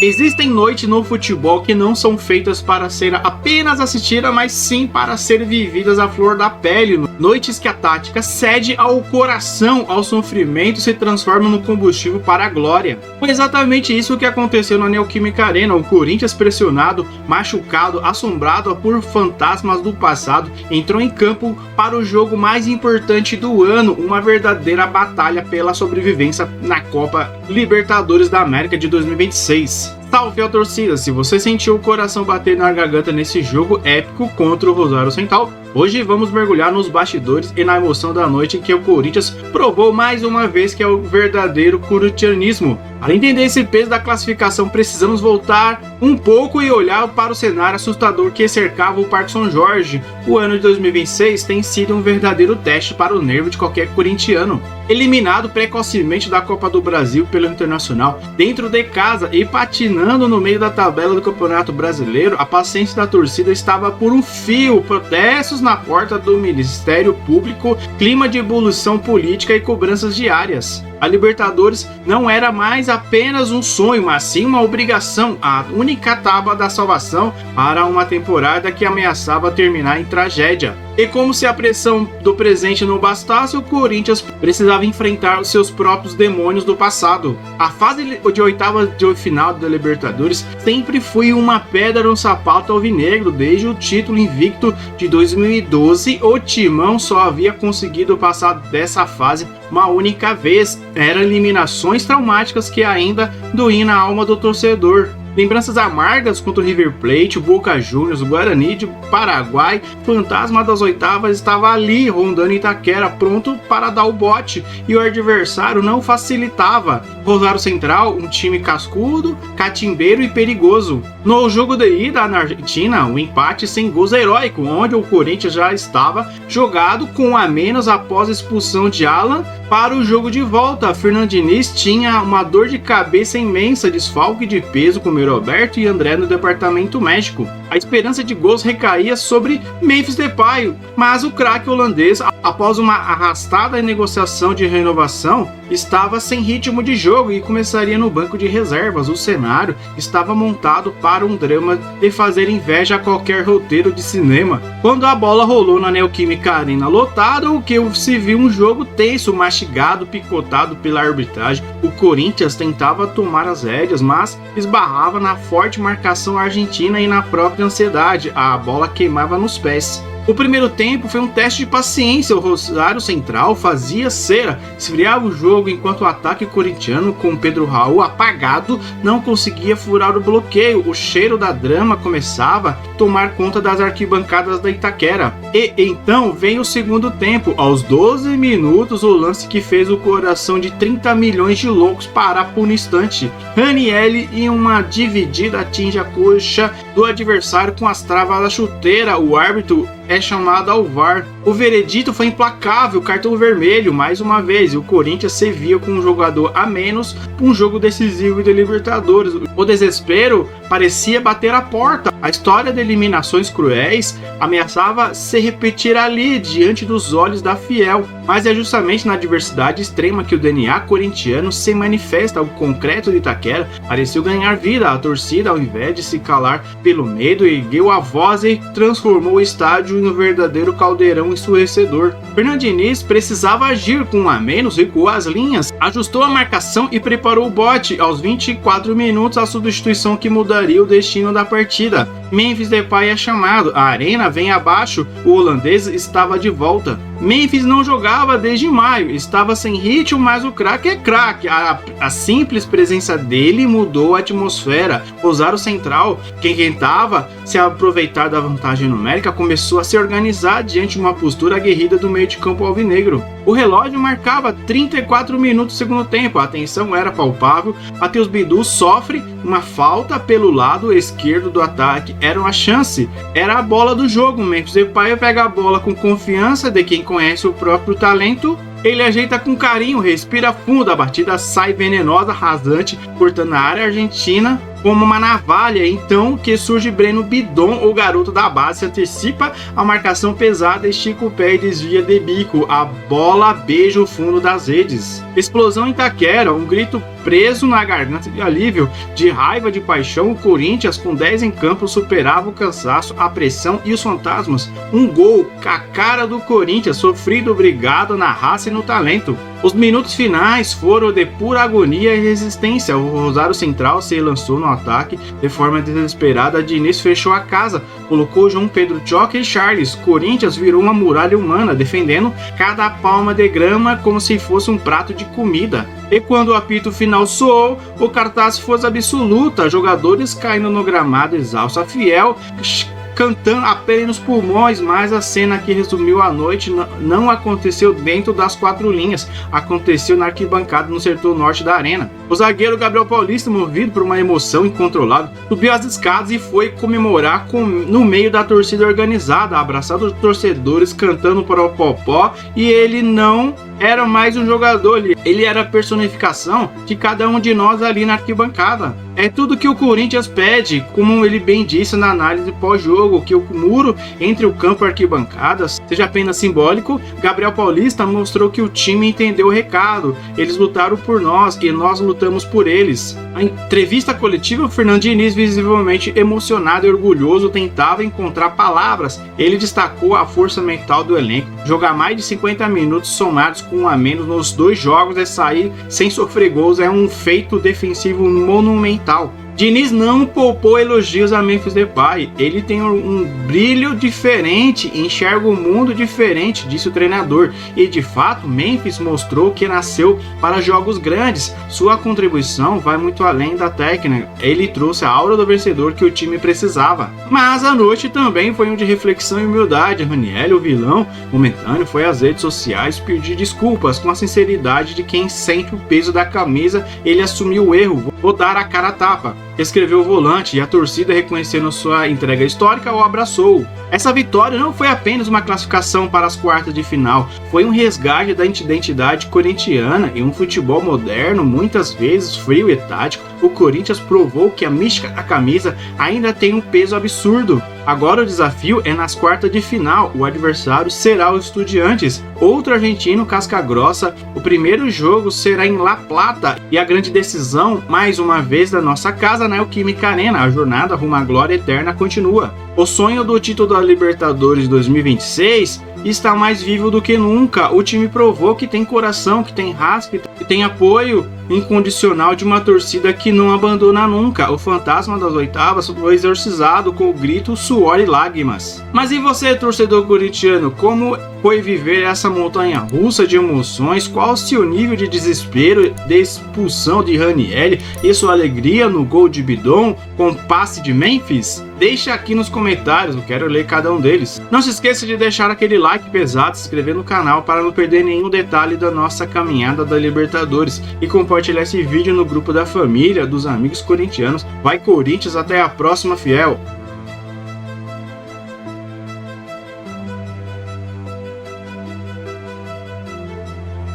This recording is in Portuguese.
Existem noites no futebol que não são feitas para ser apenas assistidas, mas sim para ser vividas à flor da pele. Noites que a tática cede ao coração, ao sofrimento e se transforma no combustível para a glória. Foi exatamente isso que aconteceu na Neoquímica Arena. O Corinthians, pressionado, machucado, assombrado por fantasmas do passado, entrou em campo para o jogo mais importante do ano, uma verdadeira batalha pela sobrevivência na Copa Libertadores da América de 2026. Salve a torcida! Se você sentiu o coração bater na garganta nesse jogo épico contra o Rosário Central, hoje vamos mergulhar nos bastidores e na emoção da noite em que o Corinthians provou mais uma vez que é o verdadeiro corintianismo. Para entender esse peso da classificação, precisamos voltar um pouco e olhar para o cenário assustador que cercava o Parque São Jorge. O ano de 2026 tem sido um verdadeiro teste para o nervo de qualquer corintiano. Eliminado precocemente da Copa do Brasil pelo Internacional, dentro de casa e patinando no meio da tabela do Campeonato Brasileiro, a paciência da torcida estava por um fio. Protestos na porta do Ministério Público, clima de ebulição política e cobranças diárias. A Libertadores não era mais apenas um sonho, mas sim uma obrigação, a única tábua da salvação para uma temporada que ameaçava terminar em tragédia. E como se a pressão do presente não bastasse, o Corinthians precisava enfrentar os seus próprios demônios do passado. A fase de oitavas de final da Libertadores sempre foi uma pedra no sapato alvinegro. Desde o título invicto de 2012, o Timão só havia conseguido passar dessa fase uma única vez. Eram eliminações traumáticas que ainda doíam na alma do torcedor. Lembranças amargas contra o River Plate, o Boca Juniors, o Guarani de Paraguai, fantasma das oitavas estava ali, rondando Itaquera, pronto para dar o bote, e o adversário não facilitava. Rosário Central, um time cascudo, catimbeiro e perigoso. No jogo de ida na Argentina, um empate sem gols heróico, onde o Corinthians já estava jogado com a menos após a expulsão de Alan. Para o jogo de volta, Fernando Diniz tinha uma dor de cabeça imensa, desfalque de peso com Roberto e André no departamento médico. A esperança de gols recaía sobre Memphis Depay, mas o craque holandês, após uma arrastada negociação de renovação, estava sem ritmo de jogo e começaria no banco de reservas. O cenário estava montado para um drama de fazer inveja a qualquer roteiro de cinema. Quando a bola rolou na Neoquímica Arena lotada, o que se viu um jogo tenso, mastigado, picotado pela arbitragem. O Corinthians tentava tomar as rédeas, mas esbarrava na forte marcação argentina e na própria ansiedade. A bola queimava nos pés. O primeiro tempo foi um teste de paciência. O Rosário Central fazia cera, esfriava o jogo, enquanto o ataque corintiano, com Pedro Raul apagado, não conseguia furar o bloqueio. O cheiro da drama começava a tomar conta das arquibancadas da Itaquera. E então veio o segundo tempo. Aos 12 minutos, o lance que fez o coração de 30 milhões de loucos parar por um instante. Ranieri, em uma dividida, atinge a coxa do adversário com as travas da chuteira. O árbitro é chamado ao VAR. O veredito foi implacável, cartão vermelho mais uma vez, e o Corinthians se via com um jogador a menos para um jogo decisivo de Libertadores. O desespero parecia bater a porta. A história de eliminações cruéis ameaçava se repetir ali, diante dos olhos da fiel. Mas é justamente na adversidade extrema que o DNA corintiano se manifesta. O concreto de Itaquera pareceu ganhar vida. A torcida, ao invés de se calar pelo medo, ergueu a voz e transformou o estádio em um verdadeiro caldeirão ensurdecedor. Fernando Diniz precisava agir. Com um a menos, recuou as linhas, ajustou a marcação e preparou o bote. Aos 24 minutos, a substituição que mudaria o destino da partida. Memphis Depay é chamado. A arena vem abaixo. O holandês estava de volta. Memphis não jogava desde maio, estava sem ritmo, mas o craque é craque. A simples presença dele mudou a atmosfera. Rosário Central, quem tentava se aproveitar da vantagem numérica, começou a se organizar diante de uma postura aguerrida do meio de campo alvinegro. O relógio marcava 34 minutos do segundo tempo, a tensão era palpável. Matheus Bidu sofre uma falta pelo lado esquerdo do ataque. Era uma chance, era a bola do jogo. Memphis Depay pega a bola com confiança de quem conhece o próprio talento. Ele ajeita com carinho, respira fundo, a batida sai venenosa, rasante, cortando a área argentina como uma navalha. Então que surge Breno Bidon, o garoto da base, se antecipa a marcação pesada, estica o pé e desvia de bico. A bola beija o fundo das redes. Explosão em Itaquera, um grito preso na garganta de alívio, de raiva, de paixão. O Corinthians, com 10 em campo, superava o cansaço, a pressão e os fantasmas. Um gol com a cara do Corinthians, sofrido, obrigado na raça e no talento. Os minutos finais foram de pura agonia e resistência. O Rosário Central se lançou no ataque de forma desesperada. Diniz fechou a casa, colocou João Pedro Choque e Charles. Corinthians virou uma muralha humana, defendendo cada palma de grama como se fosse um prato de comida. E quando o apito final soou, o cartaz foi absoluta. Jogadores caindo no gramado, exausto, fiel, cantando a pele nos pulmões, mas a cena que resumiu a noite não aconteceu dentro das 4 linhas, aconteceu na arquibancada no setor norte da arena. O zagueiro Gabriel Paulista, movido por uma emoção incontrolável, subiu as escadas e foi comemorar no meio da torcida organizada, abraçado os torcedores, cantando para o Popó, e ele não era mais um jogador, ele era a personificação de cada um de nós ali na arquibancada. É tudo que o Corinthians pede, como ele bem disse na análise pós-jogo, que o muro entre o campo e a arquibancada seja apenas simbólico. Gabriel Paulista mostrou que o time entendeu o recado, eles lutaram por nós e nós lutamos por eles. Na entrevista coletiva, o Fernando Diniz, visivelmente emocionado e orgulhoso, tentava encontrar palavras. Ele destacou a força mental do elenco, jogar mais de 50 minutos somados com 1 a menos nos 2 jogos e sair sem sofrer gols é um feito defensivo monumental. Diniz não poupou elogios a Memphis Depay. Ele tem um brilho diferente, enxerga o mundo diferente, disse o treinador. E de fato, Memphis mostrou que nasceu para jogos grandes. Sua contribuição vai muito além da técnica. Ele trouxe a aura do vencedor que o time precisava. Mas a noite também foi um de reflexão e humildade. Ranieri, o vilão momentâneo, foi às redes sociais pedir desculpas com a sinceridade de quem sente o peso da camisa. Ele assumiu o erro, vou dar a cara a tapa, escreveu o volante, e a torcida, reconhecendo sua entrega histórica, o abraçou. Essa vitória não foi apenas uma classificação para as quartas de final, foi um resgate da identidade corintiana em um futebol moderno, muitas vezes frio e tático. O Corinthians provou que a mística da camisa ainda tem um peso absurdo. Agora o desafio é nas quartas de final, o adversário será o Estudiantes, outro argentino casca grossa. O primeiro jogo será em La Plata e a grande decisão, mais uma vez, da nossa casa na Neoquímica Arena. A jornada rumo à glória eterna continua. O sonho do título da Libertadores 2026 está mais vivo do que nunca. O time provou que tem coração, que tem raça, que tem apoio incondicional de uma torcida que não abandona nunca. O fantasma das oitavas foi exorcizado com o grito, suor e lágrimas. Mas e você, torcedor corintiano, como foi viver essa montanha russa de emoções? Qual o seu nível de desespero, de expulsão de Ranieri e sua alegria no gol de Bidon com passe de Memphis? Deixa aqui nos comentários, eu quero ler cada um deles. Não se esqueça de deixar aquele like pesado, se inscrever no canal para não perder nenhum detalhe da nossa caminhada da Libertadores e compartilhar esse vídeo no grupo da família, dos amigos corintianos. Vai Corinthians, até a próxima, fiel!